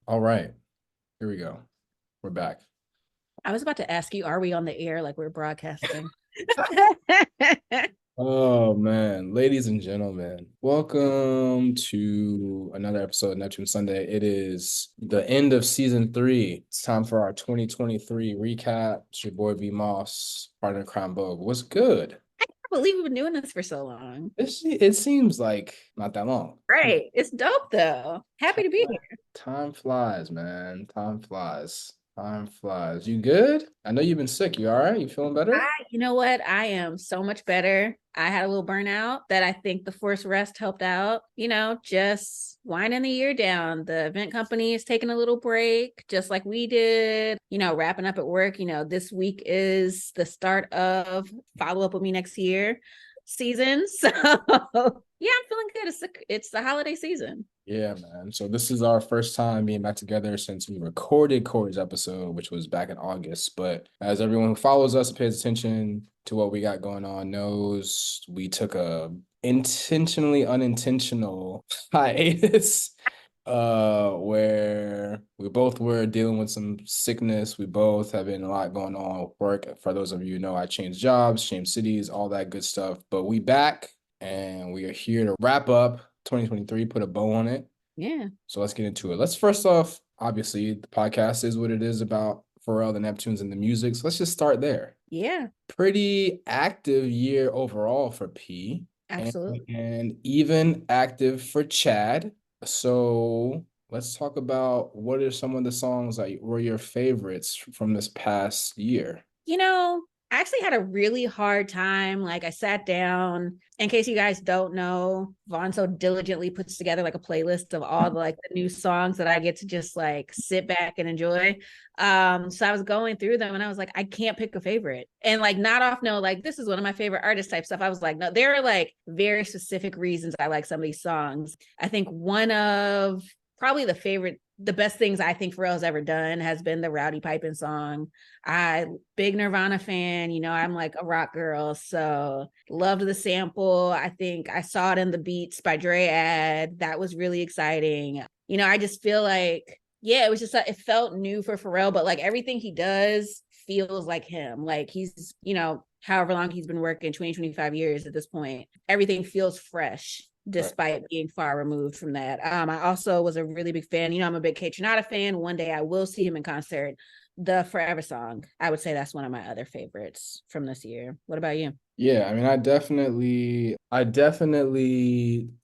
All right, here we go. We're back. I was about to ask you, are we on the air like we're broadcasting? Oh man, ladies and gentlemen, welcome to another episode of Neptune Sunday. It is the end of season three. It's time for our 2023 recap. It's your boy V Moss, partner in crime Bogue. What's good? I can't believe we've been doing this for so long. It seems like not that long. Right. It's dope though. Happy Time, to be here. time flies, man. Time flies. Time flies. You good? I know you've been sick. You all right? You feeling better? You know what? I am so much better. I had a little burnout that I think the forced rest helped out. Just winding the year down. The event company is taking a little break, just like we did, wrapping up at work. This week is the start of follow up with me next year season. So, yeah, I'm feeling good. It's the holiday season. Yeah, man. So this is our first time being back together since we recorded Corey's episode, which was back in August. But as everyone who follows us and pays attention to what we got going on knows, we took a intentionally unintentional hiatus where we both were dealing with some sickness. We both have been a lot going on with work. For those of you who know, I changed jobs, changed cities, all that good stuff. But we back and we are here to wrap up 2023, put a bow on it. Yeah. So let's get into it. Let's first off, obviously, the podcast is what it is about Pharrell, the Neptunes, and the music. So let's just start there. Yeah. Pretty active year overall for P, and, Absolutely. and even active for Chad. So let's talk about what are some of the songs that were your favorites from this past year. I actually had a really hard time. Like, I sat down. In case you guys don't know, Vaughn so diligently puts together like a playlist of all the new songs that I get to just like sit back and enjoy. So I was going through them and I was like, I can't pick a favorite. And like not off no, like this is one of my favorite artist type stuff. I was like, no, there are like very specific reasons I like some of these songs. I think one of probably the best things I think Pharrell's ever done has been the Rowdy Piping song. I big Nirvana fan, I'm like a rock girl, so loved the sample. I think I saw it in the Beats by Dre ad. That was really exciting. I just feel like, yeah, it was just it felt new for Pharrell, but like everything he does feels like him. Like he's, however long he's been working, 20, 25 years at this point, everything feels fresh Right. despite being far removed from that. I also was a really big fan. I'm a big Kate Tronada fan. One day I will see him in concert. The Forever song, I would say that's one of my other favorites from this year. What about you? Yeah, I mean, I definitely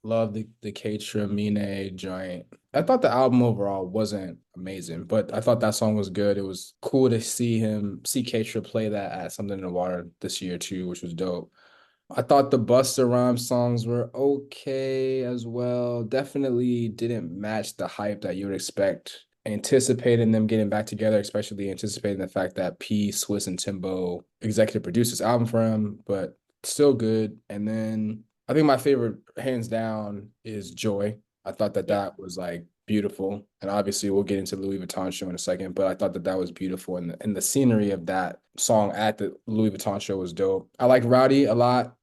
love the Keitra Mine joint. I thought the album overall wasn't amazing, but I thought that song was good. It was cool to see Keitra play that at Something in the Water this year too, which was dope. I thought the Busta Rhymes songs were okay as well. Definitely didn't match the hype that you would expect. Anticipating them getting back together, especially anticipating the fact that P, Swiss, and Timbo executive produced this album for him, but still good. And then I think my favorite, hands down, is Joy. I thought that Yeah. that was like beautiful, and obviously we'll get into the Louis Vuitton show in a second. But I thought that that was beautiful, and the scenery of that song at the Louis Vuitton show was dope. I like Rowdy a lot.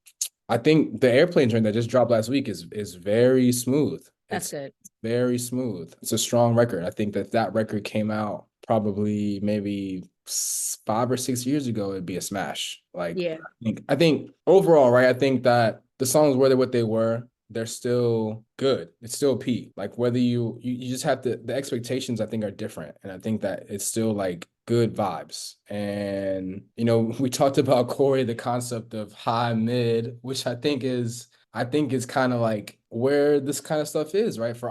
I think the airplane joint that just dropped last week is very smooth. That's It's good. very smooth. It's a strong record. I think that that record came out probably maybe 5 or 6 years ago, it'd be a smash. Like Yeah. I think overall, right? I think that the songs were what they were. They're still good. It's still P. Like whether you just have to the expectations I think are different. And I think that it's still like good vibes. And we talked about Corey, the concept of high mid, which I think is kind of like where this kind of stuff is, right? For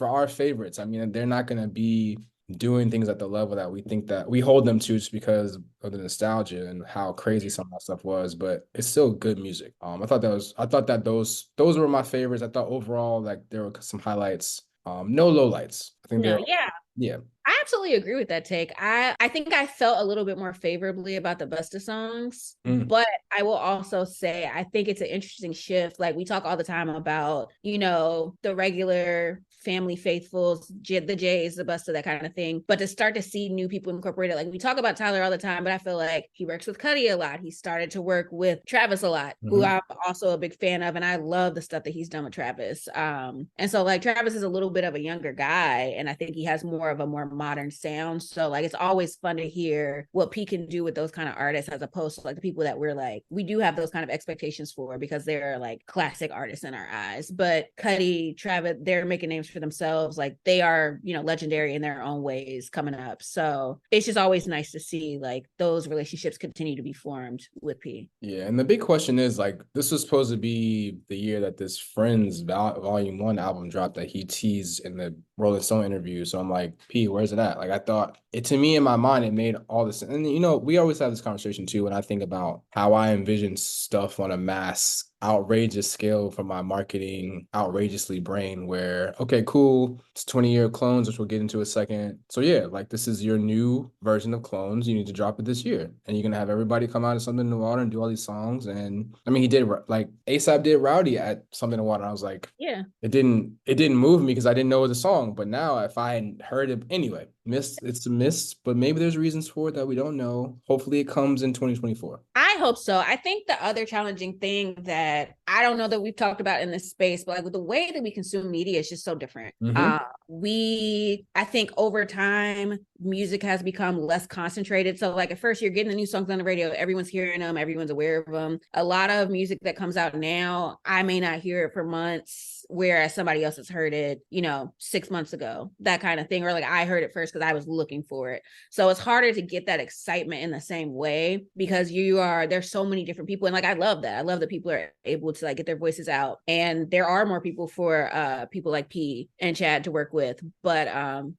our favorites. I mean, they're not gonna be doing things at the level that we think that we hold them to just because of the nostalgia and how crazy some of that stuff was, but it's still good music. I thought that those were my favorites. I thought overall like there were some highlights. No lowlights. I think No, they're yeah. yeah. I absolutely agree with that take. I think I felt a little bit more favorably about the Busta songs, Mm. but I will also say I think it's an interesting shift. Like we talk all the time about, you know, the regular family faithfuls, the Jays, the Busta, that kind of thing. But to start to see new people incorporated, like we talk about Tyler all the time, but I feel like he works with Cuddy a lot. He started to work with Travis a lot, who Mm-hmm. I'm also a big fan of, and I love the stuff that he's done with Travis. And so like Travis is a little bit of a younger guy, and I think he has more of a more modern sound. So like it's always fun to hear what P can do with those kind of artists, as opposed to like the people that we're like we do have those kind of expectations for because they're like classic artists in our eyes. But Cuddy, Travis, they're making names for themselves. Like they are, you know, legendary in their own ways coming up. So it's just always nice to see like those relationships continue to be formed with P. Yeah, and the big question is like this was supposed to be the year that this Friends Volume 1 album dropped that he teased in the Rolling Stone interview. So I'm like, P, where's it at? Like I thought it to me in my mind, it made all this. And you know, we always have this conversation too when I think about how I envision stuff on a mass outrageous scale from my marketing outrageously brain where okay cool it's 20-year clones which we'll get into a second so yeah like this is your new version of clones you need to drop it this year and you're gonna have everybody come out of something in the water and do all these songs and I mean he did like ASAP did Rowdy at something in the water and I was like Yeah. it didn't move me because I didn't know it was a song but now if I hadn't heard it anyway missed it's a miss but maybe there's reasons for it that we don't know hopefully it comes in 2024. I hope so. I think the other challenging thing that I don't know that we've talked about in this space, but like with the way that we consume media is just so different. Mm-hmm. I think over time, music has become less concentrated. So, like at first, you're getting the new songs on the radio, everyone's hearing them, everyone's aware of them. A lot of music that comes out now, I may not hear it for months, whereas somebody else has heard it, you know, 6 months ago, that kind of thing. Or like I heard it first because I was looking for it. So it's harder to get that excitement in the same way because there's so many different people. And like I love that. I love that people are able to like get their voices out. And there are more people for people like P and Chad to work with, but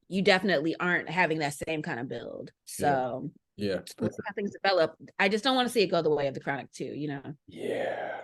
you definitely aren't having that same kind of build. Yeah. So Yeah, we'll for see sure. how things develop. I just don't want to see it go the way of the Chronic too, you know. Yeah.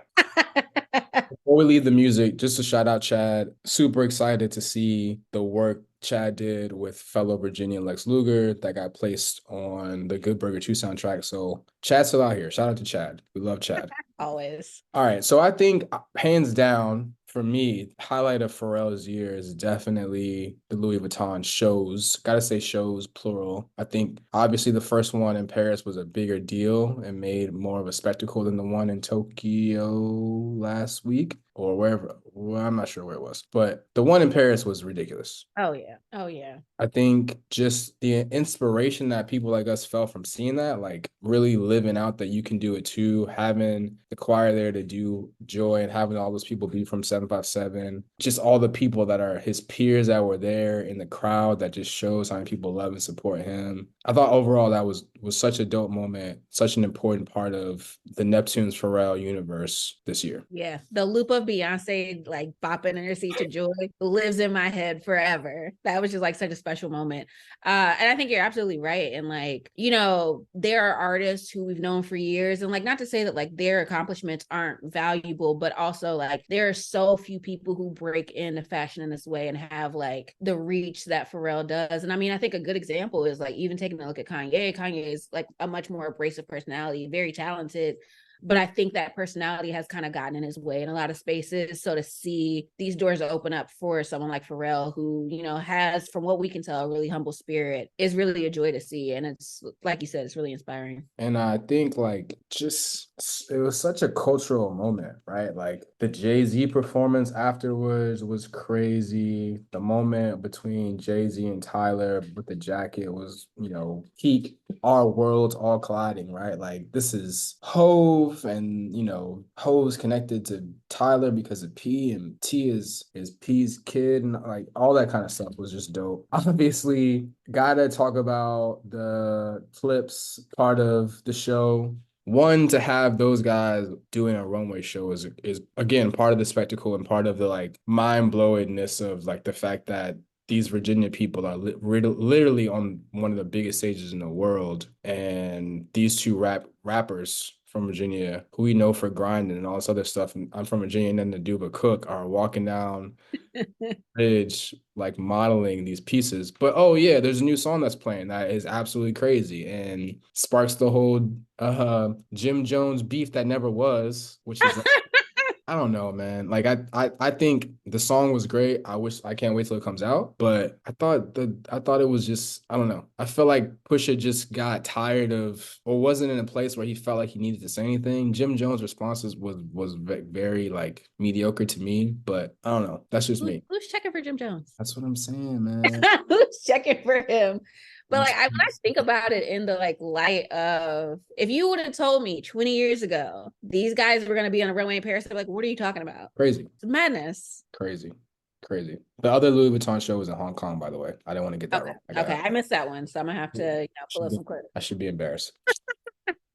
Before we leave the music, just to shout out Chad. Super excited to see the work Chad did with fellow Virginian Lex Luger that got placed on the Good Burger 2 soundtrack. So Chad's still out here. Shout out to Chad. We love Chad. Always. All right. So I think hands down for me, highlight of Pharrell's year is definitely the Louis Vuitton shows. Gotta say shows, plural. I think obviously the first one in Paris was a bigger deal and made more of a spectacle than the one in Tokyo last week or wherever. Well, I'm not sure where it was, but the one in Paris was ridiculous. Oh yeah. Oh yeah. I think just the inspiration that people like us felt from seeing that, like really living out that you can do it too, having the choir there to do Joy and having all those people be from 757, just all the people that are his peers that were there in the crowd that just shows how many people love and support him. I thought overall that was such a dope moment, such an important part of the Neptunes Pharrell universe this year. Yeah, the loop of Beyonce like bopping in her seat to Joy lives in my head forever. That was just like such a special moment. And I think you're absolutely right. And like, you know, there are artists who we've known for years, and like not to say that like their accomplishments aren't valuable, but also like there are so few people who break into fashion in this way and have like the reach that Pharrell does. And I mean, I think a good example is like even taking a look at Kanye. Kanye is like a much more abrasive personality, very talented, but I think that personality has kind of gotten in his way in a lot of spaces. So to see these doors open up for someone like Pharrell, who, you know, has, from what we can tell, a really humble spirit, is really a joy to see. And it's, like you said, it's really inspiring. And I think like just it was such a cultural moment, right? Like the Jay-Z performance afterwards was crazy. The moment between Jay-Z and Tyler with the jacket was, you know, peak our worlds all colliding, right? Like this is Hove and you know, Hove's connected to Tyler because of P and T is P's kid and like all that kind of stuff was just dope. Obviously, gotta talk about the Clips part of the show. One, to have those guys doing a runway show is again part of the spectacle and part of the like mind blowingness of like the fact that these Virginia people are literally on one of the biggest stages in the world, and these two rappers from Virginia who we know for grinding and all this other stuff. And I'm from Virginia and nothing to do but cook are walking down bridge, like modeling these pieces. But oh yeah, there's a new song that's playing that is absolutely crazy and sparks the whole Jim Jones beef that never was, which is I don't know, man. Like I think the song was great. I can't wait till it comes out. But I thought it was just I don't know. I feel like Pusha just got tired of or wasn't in a place where he felt like he needed to say anything. Jim Jones' responses was very like mediocre to me. But I don't know. That's just me. Who's checking for Jim Jones? That's what I'm saying, man. Who's checking for him? But I'm like when I think about it in the like light of if you would have told me 20 years ago these guys were gonna be on a runway in Paris, I'd be like, what are you talking about? crazy, It's madness. crazy, crazy. The other Louis Vuitton show was in Hong Kong, by the way. I didn't want to get that Okay. wrong. Okay. I missed that one. So I'm gonna have to, pull should up be, some clips. I should be embarrassed.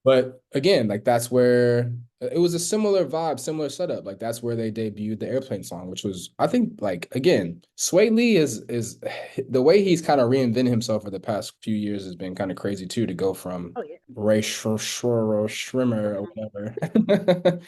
But again, like that's where it was a similar vibe, similar setup. Like that's where they debuted the airplane song, which was I think like again, Sway Lee is the way he's kind of reinvented himself for the past few years has been kind of crazy too to go from Oh yeah. Ray Shrimmer or whatever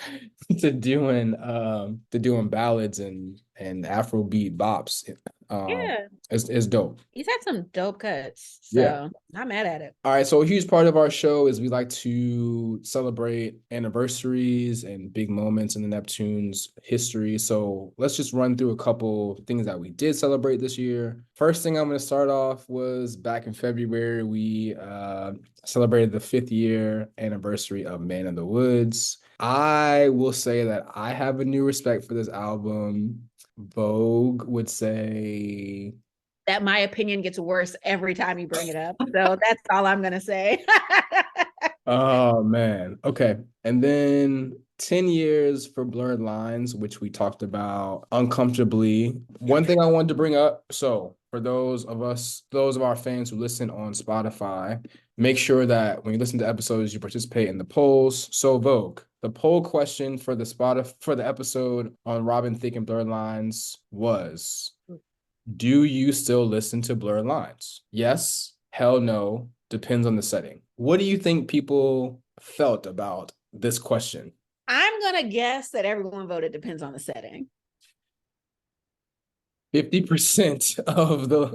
to doing ballads and Afrobeat bops. Yeah. Is dope. He's had some dope cuts. Yeah. So not mad at it. All right, so a huge part of our show is we like to celebrate anniversaries and big moments in the Neptunes history. So let's just run through a couple things that we did celebrate this year. First thing I'm going to start off was back in February, we celebrated the 5th year anniversary of Man in the Woods. I will say that I have a new respect for this album. Vogue would say That my opinion gets worse every time you bring it up. So that's all I'm gonna say. oh man. Okay. And then 10 years for Blurred Lines, which we talked about uncomfortably. One thing I wanted to bring up, so for those of our fans who listen on Spotify, make sure that when you listen to episodes, you participate in the polls. So Vogue, the poll question for the episode on Robin Thicke and Blurred Lines was do you still listen to Blurred Lines? Yes, hell no, depends on the setting. What do you think people felt about this question? I'm gonna guess that everyone voted depends on the setting. 50% of the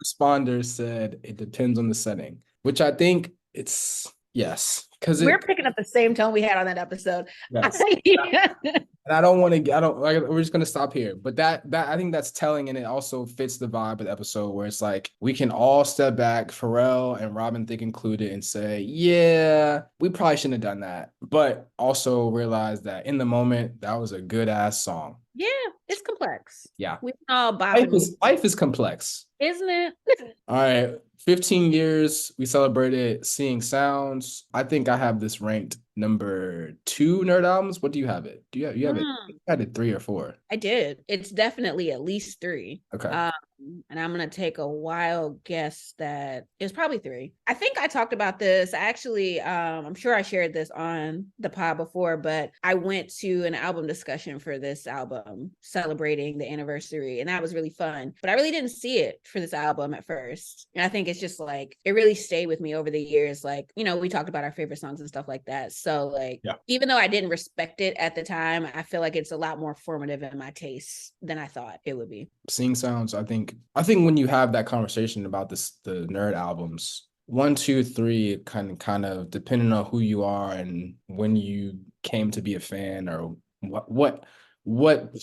responders said it depends on the setting, which I think it's yes, because We're it picking up the same tone we had on that episode. yes. Yeah. And I don't want to, I don't like, we're just going to stop here. But that, I think that's telling. And it also fits the vibe of the episode where it's like, we can all step back, Pharrell and Robin Thicke included, and say, yeah, we probably shouldn't have done that. But also realize that in the moment, that was a good ass song. Yeah, it's complex. Yeah. We all bopping, Life is complex. isn't it? All right. 15 years, we celebrated Seeing Sounds. I think I have this ranked number 2 nerd albums. What do you have it? Do you have it? You had it 3 or 4. I did. It's definitely at least 3. Okay. And I'm gonna take a wild guess that it's probably 3. I think I talked about this. Actually, I'm sure I shared this on the pod before, but I went to an album discussion for this album celebrating the anniversary, and that was really fun. But I really didn't see it for this album at first. And I think it's just like it really stayed with me over the years. Like, we talked about our favorite songs and stuff like that. So like even though I didn't respect it at the time, I feel like it's a lot more formative in my taste than I thought it would be. Seeing Sounds, I think when you have that conversation about the nerd albums, 1, 2, 3, kind of depending on who you are and when you came to be a fan or what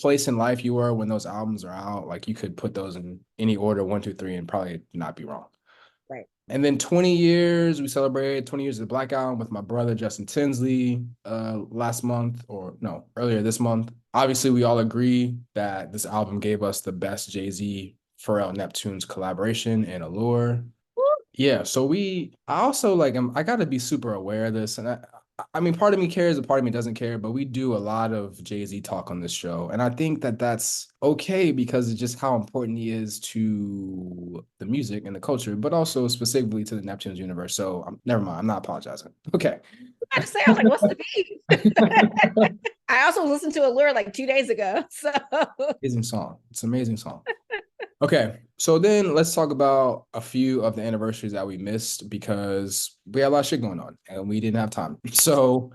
place in life you were when those albums are out, like you could put those in any order, 1, 2, 3, and probably not be wrong. Right. And then 20 years, we celebrated 20 years of the Black Album with my brother Justin Tinsley last month, or no, earlier this month. Obviously, we all agree that this album gave us the best Jay-Z Pharrell Neptunes collaboration and Allure. Yeah, so I also like I gotta be super aware of this, and I mean, part of me cares, and part of me doesn't care, but we do a lot of Jay-Z talk on this show, and I think that that's okay because it's just how important he is to the music and the culture, but also specifically to the Neptunes universe. So never mind, I'm not apologizing. Okay. I was like, what's the beef? I also listened to Allure like 2 days ago. So amazing song. It's an amazing song. Okay, so then let's talk about a few of the anniversaries that we missed because we had a lot of shit going on and we didn't have time. So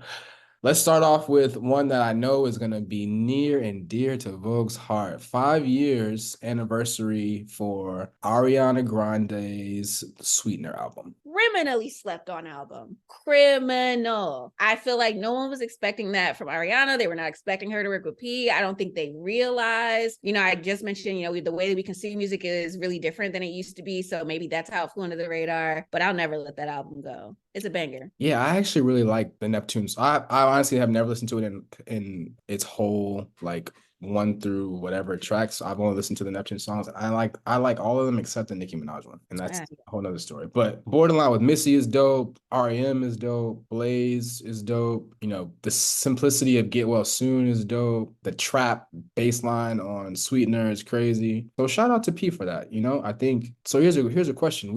Let's start off with one that I know is going to be near and dear to Vogue's heart. 5 years anniversary for Ariana Grande's Sweetener album. Criminally slept on album. Criminal. I feel like no one was expecting that from Ariana. They were not expecting her to work with P. I don't think they realized. I just mentioned, the way that we consume music is really different than it used to be. So maybe that's how it flew under the radar. But I'll never let that album go. It's a banger. Yeah, I actually really like the Neptunes. I honestly have never listened to it in its whole like one through whatever tracks. I've only listened to the Neptune songs. I like all of them except the Nicki Minaj one, and that's Yeah. a whole nother story. But Borderline with Missy is dope. REM is dope. Blaze is dope. The simplicity of Get Well Soon is dope. The trap bass line on Sweetener is crazy. So shout out to P for that. I think so. Here's a question.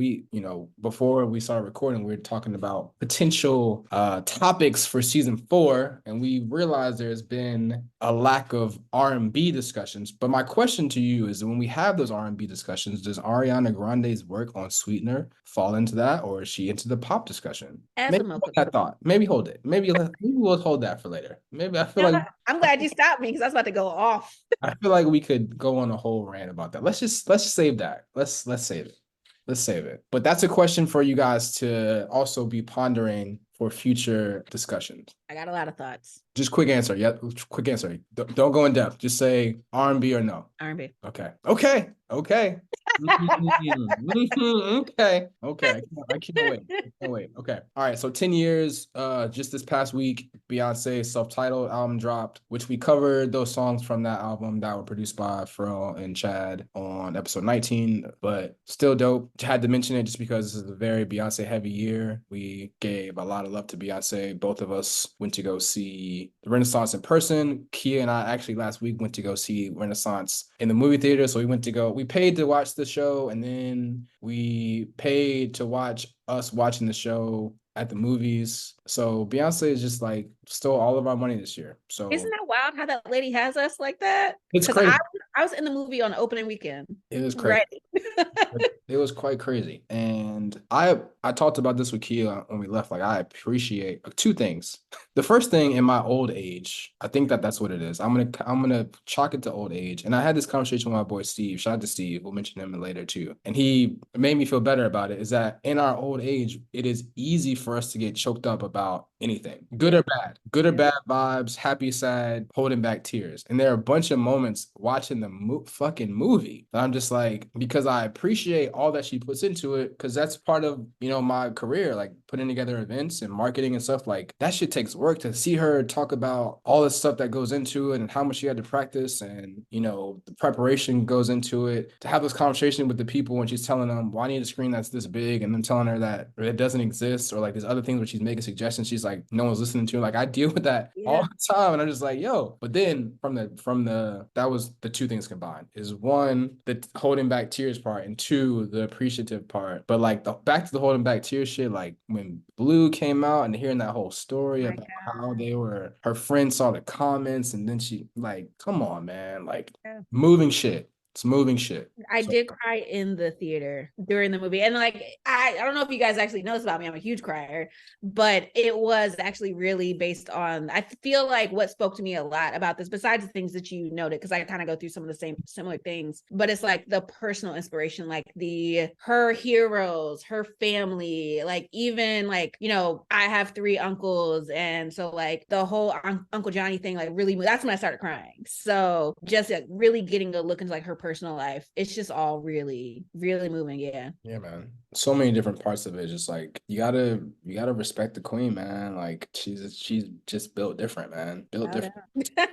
Before we started recording, we were talking about potential topics for season 4, and we realized there's been a lack of R&B discussions. But my question to you is, when we have those R&B discussions, does Ariana Grande's work on Sweetener fall into that, or is she into the pop discussion? As a Maybe hold that thought. Maybe hold it. Maybe we'll hold that for later. Maybe I feel like I'm glad you stopped me because I was about to go off. I feel like we could go on a whole rant about that. Let's just save that. Let's save it. Let's save it. But that's a question for you guys to also be pondering for future discussions. I got a lot of thoughts. Just quick answer. Yeah, quick answer. Don't go in depth. Just say R&B or no. R&B. Okay. Okay. Okay. Okay. Okay. I can't wait. I can't wait. Okay. All right. So 10 years. Just this past week, Beyonce's self-titled album dropped, which we covered those songs from that album that were produced by Pharrell and Chad on episode 19. But still dope. Had to mention it just because this is a very Beyonce heavy year. We gave a lot of love to Beyonce. Both of us went to go see the Renaissance in person. Kia and I actually last week went to go see Renaissance in the movie theater. So we paid to watch the show, and then we paid to watch us watching the show at the movies. So Beyonce is just like stole all of our money this year. Isn't So that wild how that lady has us like that? it's Because crazy. I was in the movie on opening weekend. It was crazy. Right. It was quite crazy. And I talked about this with Kia when we left. Like, I appreciate two things. The first thing, in my old age, I think that's what it is. I'm gonna chalk it to old age. And I had this conversation with my boy Steve. Shout out to Steve. We'll mention him later too. And he made me feel better about it. Is that in our old age, it is easy for us to get choked up about anything, good Yeah. or bad, good or bad vibes, happy, sad, holding back tears. And there are a bunch of moments watching the fucking movie that I'm just like, because I appreciate all that she puts into it, because that's part of, my career, like putting together events and marketing and stuff. Like, that shit takes work. To see her talk about all the stuff that goes into it and how much she had to practice, and, the preparation goes into it, to have this conversation with the people when she's telling them, well, I need a screen that's this big, and then telling her that it doesn't exist, or like there's other things where she's making suggestions she's like no one's listening to. Like, I deal with that all Yeah. the time, and I'm just like, yo. But then from the that was the two things combined, is one, the holding back tears part, and two, the appreciative part. But like, back to the holding back tears shit, like when Blue came out and hearing that whole story My about how her friend saw the comments, and then she, like, come on, man, like, God. moving shit. It's moving shit. I So did cry in the theater during the movie. And like I don't know if you guys actually know this about me. I'm a huge crier, but it was actually really based on, I feel like what spoke to me a lot about this, besides the things that you noted, because I kind of go through some of the same similar things, but it's like the personal inspiration, like her heroes, her family, like even like, I have 3 uncles. And so like the whole Uncle Johnny thing, like really, that's when I started crying. So just like really getting a look into like her personal life, it's just all really, really moving. Yeah. yeah, man. So many different parts of it. Just like, you gotta respect the queen, man. Like, she's just built different, man. Built No different. doubt.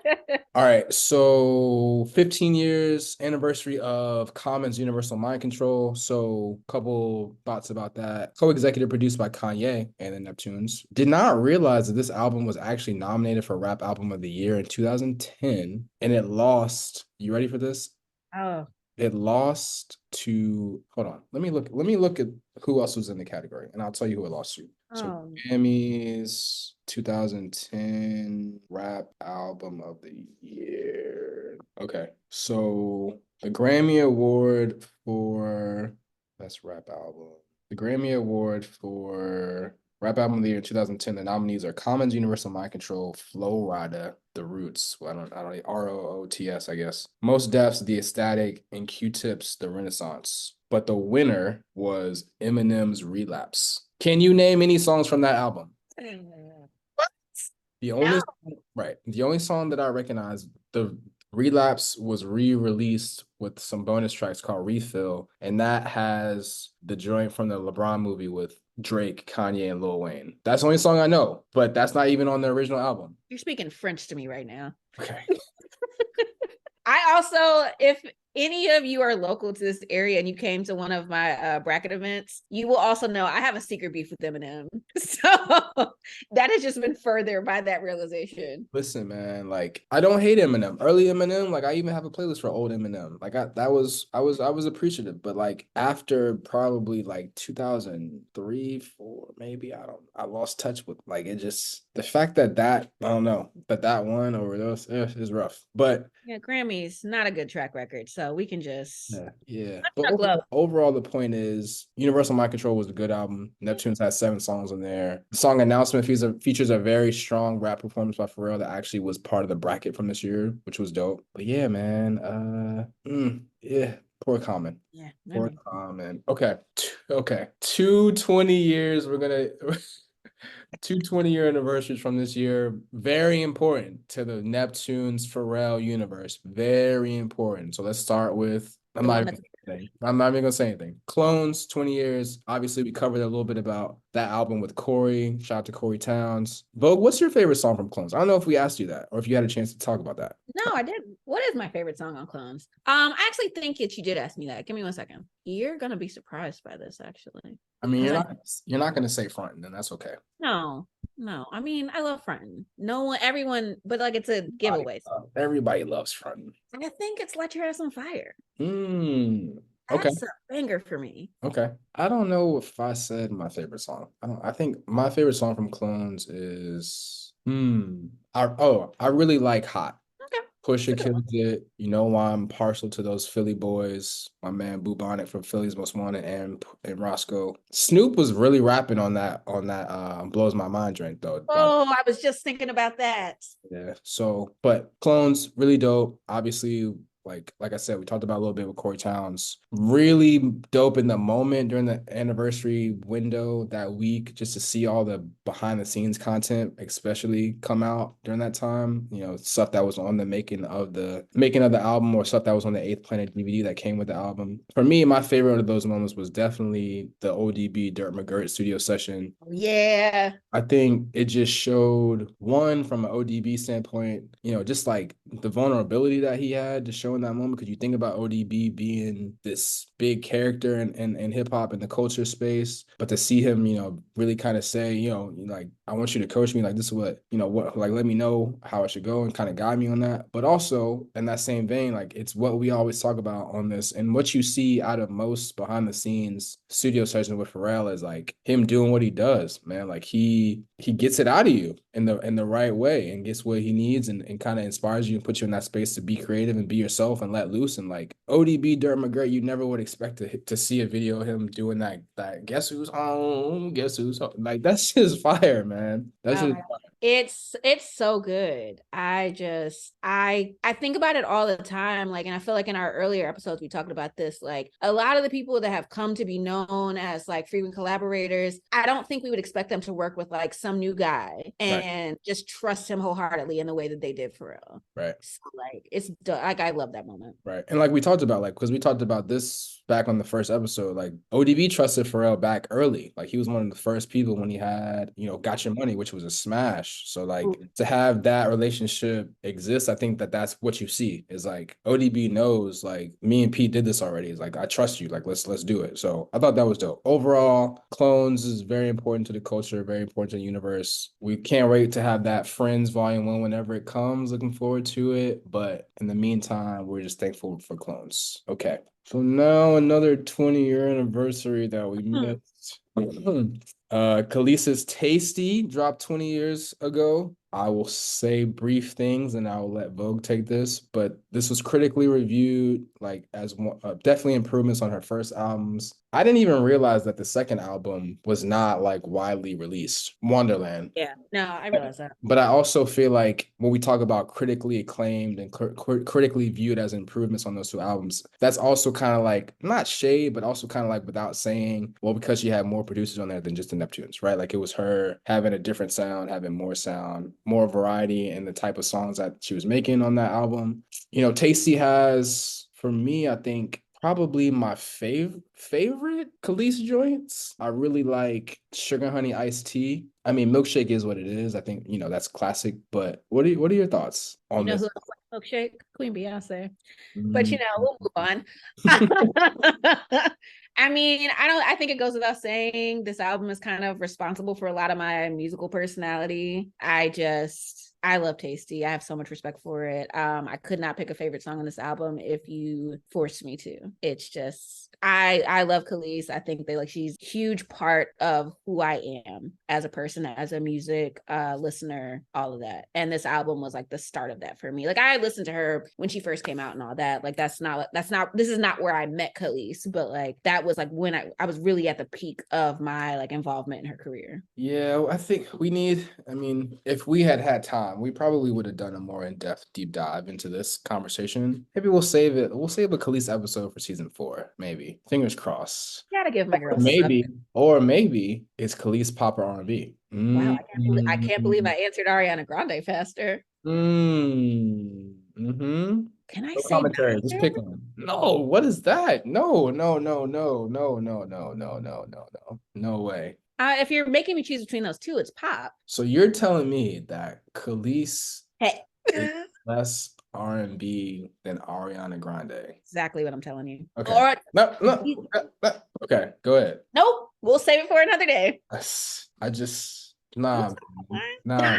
All right, so 15 years anniversary of Common's Universal Mind Control. So, couple thoughts about that. Co-executive produced by Kanye and the Neptunes. Did not realize that this album was actually nominated for Rap Album of the Year in 2010, and it lost. You ready for this? Oh, It lost to, hold on. Let me look at who else was in the category, and I'll tell you who it lost to. So oh, Grammys 2010 Rap Album of the Year. Okay. So the Grammy Award for Best Rap Album. The Grammy Award for Rap album of the year 2010. The nominees are Commons, Universal Mind Control, Flow Rida, The Roots. Well, I don't, ROOTS, I guess. Most Defs, The Ecstatic, and Q-Tips, The Renaissance. But the winner was Eminem's Relapse. Can you name any songs from that album? The only No. right. The only song that I recognize, the Relapse was re-released with some bonus tracks called Refill, and that has the joint from the LeBron movie with Drake, Kanye, and Lil Wayne. That's the only song I know, but that's not even on the original album. You're speaking French to me right now. Okay. I also, if any of you are local to this area and you came to one of my bracket events, you will also know I have a secret beef with Eminem. So that has just been further by that realization. Listen, man, like I don't hate Eminem. Early Eminem, like I even have a playlist for old Eminem. Like I was appreciative, but like after probably like 2003, 4, maybe I lost touch with like it just the fact that I don't know that one over those is rough. But Yeah, Grammys, not a good track record. So we can just yeah, yeah. punch But up low. overall, the point is Universal Mind Control was a good album. Neptunes has 7 songs on there. The song announcement features a very strong rap performance by Pharrell that actually was part of the bracket from this year, which was dope. But yeah, man. Yeah, poor Common. Yeah, I Poor mean, Common. Okay. Okay. 220 years. We're gonna 220-year anniversaries from this year. Very important to the Neptunes Pharrell universe. Very important. So let's start with I'm the not one even that's gonna say anything. I'm not even gonna say anything. Clones, 20 years. Obviously, we covered a little bit about that album with Corey. Shout out to Corey Towns. Vogue, what's your favorite song from Clones? I don't know if we asked you that or if you had a chance to talk about that. no, I didn't. What is my favorite song on Clones? I actually think that you did ask me that. Give me one second. You're gonna be surprised by this, actually, I mean, because I you're not gonna say front, and that's okay. no, no. I mean, I love Frontin. No one, everyone, but like it's a giveaway. Everybody loves front. I think it's Let Your Ass on Fire. Okay. That's a banger for me. Okay. I don't know if I said my favorite song. I think my favorite song from Clones is I really like Hot. Okay, it's a Pusha good one. kills it. You know why I'm partial to those Philly boys. My man Bubonic from Philly's Most Wanted and Roscoe. Snoop was really rapping on that Blows My Mind drink though. Oh, I was just thinking about that. Yeah. So, but Clones really dope. Obviously, like I said, we talked about a little bit with Corey Towns. Really dope in the moment during the anniversary window that week, just to see all the behind the scenes content, especially come out during that time. You know, stuff that was on the making of the album or stuff that was on the Eighth Planet DVD that came with the album. For me, my favorite of those moments was definitely the ODB Dirt McGirt studio session. Yeah. I think it just showed one from an ODB standpoint, just like the vulnerability that he had to show in that moment. Because you think about ODB being this big character in hip hop and the culture space, but to see him, really kind of say, like, I want you to coach me, like this is what, like let me know how I should go and kind of guide me on that. But also in that same vein, like it's what we always talk about on this and what you see out of most behind the scenes studio sessions with Pharrell is like him doing what he does, man. Like he gets it out of you in the right way and gets what he needs and kind of inspires you and puts you in that space to be creative and be yourself and let loose. And like ODB Dirt McGirt, you never would expect to see a video of him doing that guess who's home. Like that's just fire, man. That's Oh just my God. It's so good. I think about it all the time. Like, and I feel like in our earlier episodes we talked about this. Like a lot of the people that have come to be known as like frequent collaborators, I don't think we would expect them to work with like some new guy right, and just trust him wholeheartedly in the way that they did for real. right. So, like like I love that moment. Right. And like we talked about, like, because we talked about this back on the first episode, like ODB trusted Pharrell back early. Like he was one of the first people when he had, Got Your Money, which was a smash. So like to have that relationship exist, I think that's what you see is like ODB knows like me and Pete did this already. It's like I trust you. Like let's do it. So I thought that was dope. Overall, Clones is very important to the culture, very important to the universe. We can't wait to have that Friends Volume 1 whenever it comes. Looking forward to it. But in the meantime, we're just thankful for Clones. Okay. So now another 20-year anniversary that we missed. Khaleesi's Tasty dropped 20 years ago. I will say brief things and I will let Vogue take this, but this was critically reviewed like as one, definitely improvements on her first albums. I didn't even realize that the second album was not like widely released, Wonderland. Yeah. No, I realize that. But I also feel like when we talk about critically acclaimed and critically viewed as improvements on those two albums, that's also kind of like not shade, but also kind of like without saying, well, because she had more producers on there than just the Neptunes, right? Like it was her having a different sound, having more sound, more variety in the type of songs that she was making on that album. You know, Tasty has, for me, I think probably my favorite Khalees joints. I really like Sugar Honey Iced Tea. I mean, Milkshake is what it is. I think, you know, that's classic. But what are your thoughts You on know this? who else like milkshake? Queen Beyonce. But Mm. you know, we'll move on. I mean, I think it goes without saying this album is kind of responsible for a lot of my musical personality. I love Tasty. I have so much respect for it. I could not pick a favorite song on this album if you forced me to. It's just I love Khalees. I think she's a huge part of who I am as a person, as a music listener, all of that. And this album was like the start of that for me. Like I listened to her when she first came out and all that. Like this is not where I met Khalees, but like that was like when I was really at the peak of my like involvement in her career. Yeah, I think I mean, if we had had time, we probably would have done a more in-depth deep dive into this conversation. Maybe we'll save it. We'll save a Khalees episode for season 4, maybe. Fingers crossed. Gotta give my Or girl sub. maybe it's Khalees pop or R&B. Wow, I can't believe I answered Ariana Grande faster. Mm-hmm. Can I No say commentary. Just neither? pick one. No, what is that? No, no, no, no, no, no, no, no, no, no, no. No way. If you're making me choose between those two, it's pop. So you're telling me that Khalees Hey, is less R&B than Ariana Grande? exactly what I'm telling you. Okay. Or No, no, no. Okay, go ahead. nope, we'll save it for another day. I just It's nah, man. fine. Nah.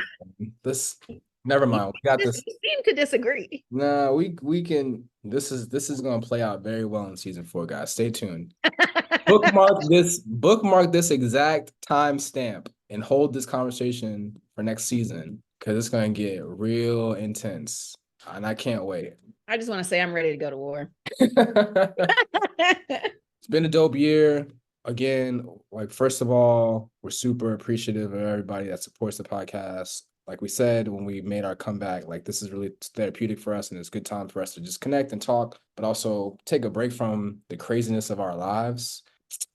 This never mind. We got this. You seem to disagree. Nah, we can. This is gonna play out very well in season 4, guys. Stay tuned. Bookmark this exact timestamp and hold this conversation for next season because it's gonna get real intense. And I can't wait. I just want to say I'm ready to go to war. It's been a dope year. Again, like first of all, we're super appreciative of everybody that supports the podcast. Like we said when we made our comeback, like this is really therapeutic for us and it's a good time for us to just connect and talk, but also take a break from the craziness of our lives.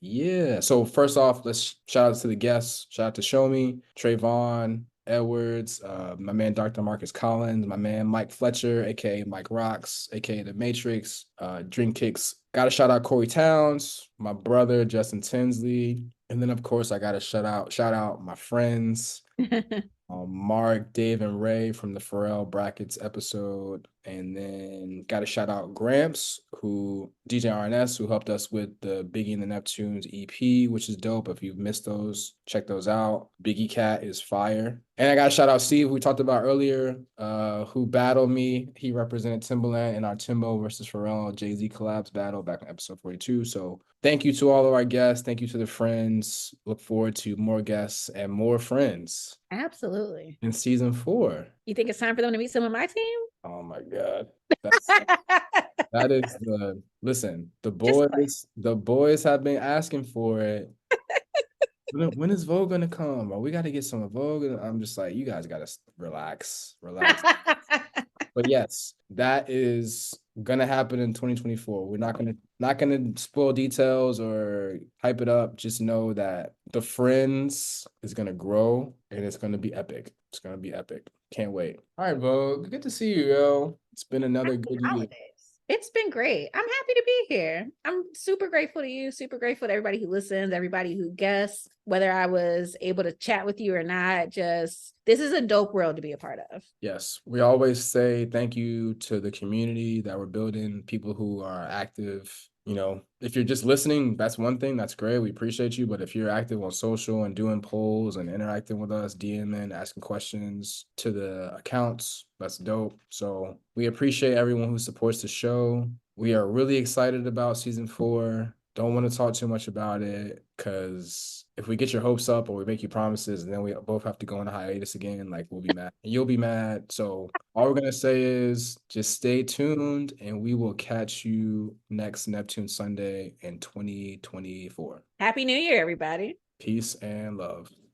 Yeah. So first off, let's shout out to the guests. Shout out to Show Me, Trayvon, Edwards, my man Dr. Marcus Collins, my man Mike Fletcher, aka Mike Rocks, aka The Matrix, Drink Kicks. Gotta shout out Corey Towns, my brother Justin Tinsley. And then of course I gotta shout out my friends. Mark, Dave, and Ray from the Pharrell Brackets episode. And then got to shout out Gramps, who DJ RNS, who helped us with the Biggie and the Neptunes EP, which is dope. If you've missed those, check those out. Biggie Cat is fire. And I got to shout out Steve, who we talked about earlier, who battled me. He represented Timbaland in our Timbo versus Pharrell Jay-Z collabs battle back in episode 42. So thank you to all of our guests. Thank you to the friends. Look forward to more guests and more friends Absolutely. in season 4. You think it's time for them to meet some of my team? Oh my God. That's that is listen, Just play. the boys have been asking for it. When is Vogue gonna come? Or we gotta get some of Vogue. And I'm just like, you guys gotta relax, relax. But yes, that is gonna happen in 2024. We're not gonna spoil details or hype it up. Just know that the Friends is gonna grow and it's gonna be epic. It's gonna be epic. Can't wait. All right, Vogue. Good to see you, yo. It's been another Happy good year. holidays. It's been great. I'm happy to be here. I'm super grateful to you, super grateful to everybody who listens, everybody who guests, whether I was able to chat with you or not. Just this is a dope world to be a part of. Yes, we always say thank you to the community that we're building, people who are active. You know, if you're just listening, that's one thing. That's great. We appreciate you. But if you're active on social and doing polls and interacting with us, DMing, asking questions to the accounts, that's dope. So we appreciate everyone who supports the show. We are really excited about season 4. Don't want to talk too much about it because if we get your hopes up or we make you promises and then we both have to go on a hiatus again, like we'll be mad and you'll be mad. So all we're gonna say is just stay tuned and we will catch you next Neptune Sunday in 2024. Happy New Year, everybody. Peace and love.